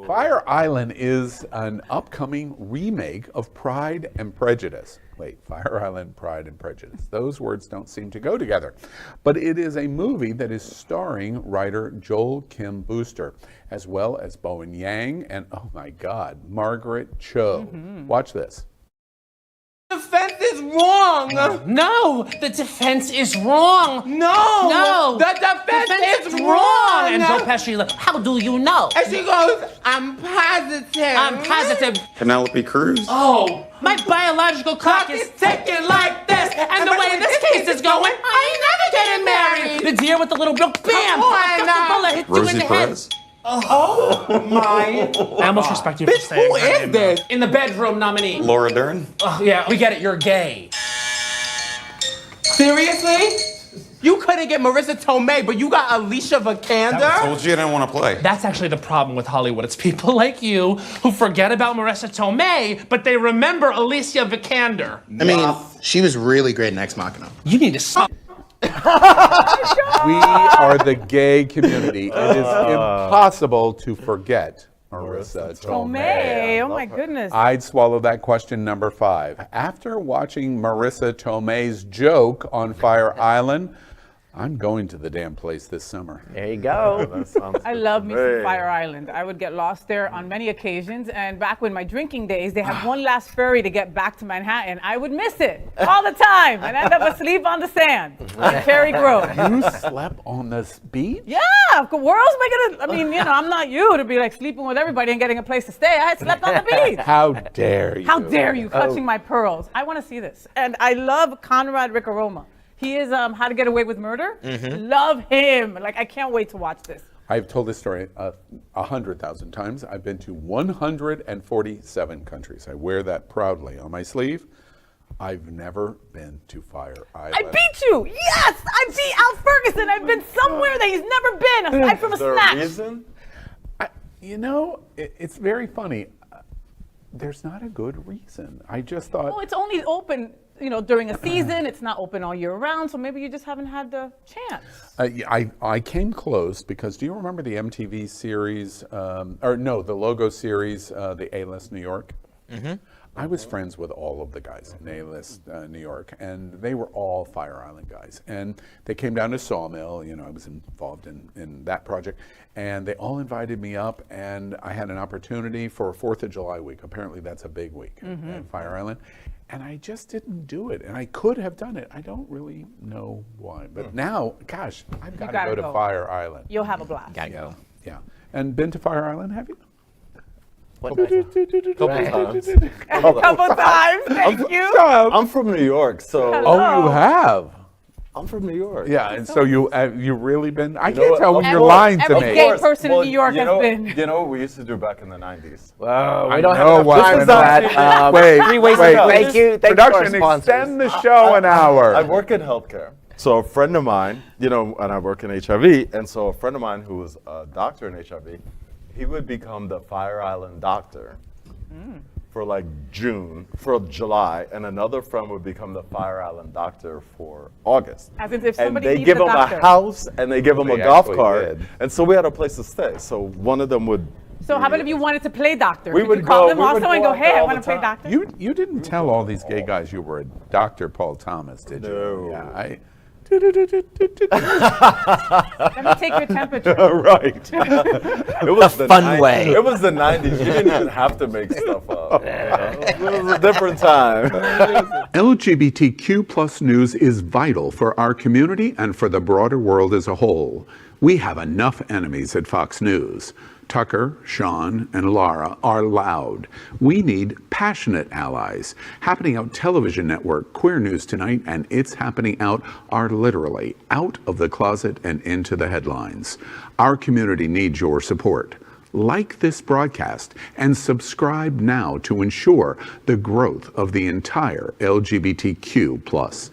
Fire Island is an upcoming remake of Pride and Prejudice. Wait, Fire Island, Pride and Prejudice. Those words don't seem to go together. But it is a movie that is starring writer Joel Kim Booster, as well as Bowen Yang and, oh my God, Margaret Cho. Watch this. The defense is wrong. No, the defense is wrong. No, the defense is wrong. And Joe Pesci, how do you know? And she goes, I'm positive. I'm positive. Penelope Cruz. Oh, my biological clock is ticking like this. and the way this case is going, I ain't never getting married. The deer with the little bill, bam! on, The bullet hit you in Rosie the Perez. head. Oh my. I almost respect you for Bitch, saying who her is name, this? though. In the bedroom nominee. Laura Dern. Yeah, we get it, you're gay. Seriously? You couldn't get Marisa Tomei, but you got Alicia Vikander? I told you I didn't want to play. That's actually the problem with Hollywood. It's people like you who forget about Marisa Tomei, but they remember Alicia Vikander. I mean, she was really great in Ex Machina. You need to stop. We are the gay community. It is impossible to forget Marisa Tomei. Oh my goodness. I'd swallow that question number 5. After watching Marisa Tomei's joke on Fire Island, I'm going to the damn place this summer. There you go. I love me some Fire Island. I would get lost there on many occasions. And back when my drinking days, they had one last ferry to get back to Manhattan. I would miss it all the time and end up asleep on the sand in Cherry Grove. You slept on this beach? Yeah, where else am I gonna? I mean, you know, I'm not you to be like sleeping with everybody and getting a place to stay. I slept on the beach. How dare you? How dare you, clutching my pearls? I want to see this. And I love Conrad Rickaroma. He is How to Get Away with Murder. Love him. Like, I can't wait to watch this. I've told this story 100,000 times. I've been to 147 countries. I wear that proudly on my sleeve. I've never been to Fire Island. I beat you. Yes, I beat Al Ferguson. I've been somewhere that he's never been, aside from a snatch. Reason? You know, it's very funny. There's not a good reason. I just thought. Well, it's only open, you know, during a season. It's not open all year round, so maybe you just haven't had the chance. I came close because do you remember the MTV series, or no, the Logo series, the A-List New York? I was friends with all of the guys in A-List New York, and they were all Fire Island guys. And they came down to Sawmill, you know, I was involved in that project, and they all invited me up, and I had an opportunity for 4th of July week. Apparently that's a big week at Fire Island. And I just didn't do it, and I could have done it. I don't really know why, but now, gosh, I've got to go to Fire Island. You'll have a blast. Gotta go. Yeah. And been to Fire Island, have you? Couple times. A couple times, thank you. I'm from New York, so. Oh, you have? I'm from New York. Yeah, and so you really been? I can't tell when you're lying to Every me. gay person in New York has been. You know what we used to do back in the 90s? Whoa, I we don't know have what enough time for that. Wait, Thank you. Thank you to our Production, sponsors. extend the show an hour. I work in healthcare. So a friend of mine, you know, and I work in HIV, and so a friend of mine who was a doctor in HIV, he would become the Fire Island doctor for like July, and another friend would become the Fire Island doctor for August. As if And somebody they needs give a him doctor. a house and they give him a They golf actually cart, did. and so we had a place to stay. So one of them would. So how about if you wanted to play doctor? We Could would you call go- them we would also go and go, out hey, there I all want to the play time. doctor? You didn't tell all these gay guys you were a Dr. Paul Thomas, did you? No. Yeah, Let me take your temperature. Right. It was the fun way. It was the 90s. You didn't even have to make stuff up. It was a different time. LGBTQ plus news is vital for our community and for the broader world as a whole. We have enough enemies at Fox News. Tucker, Sean, and Lara are loud. We need passionate allies. Happening Out Television Network, Queer News Tonight, and It's Happening Out are literally out of the closet and into the headlines. Our community needs your support. Like this broadcast and subscribe now to ensure the growth of the entire LGBTQ plus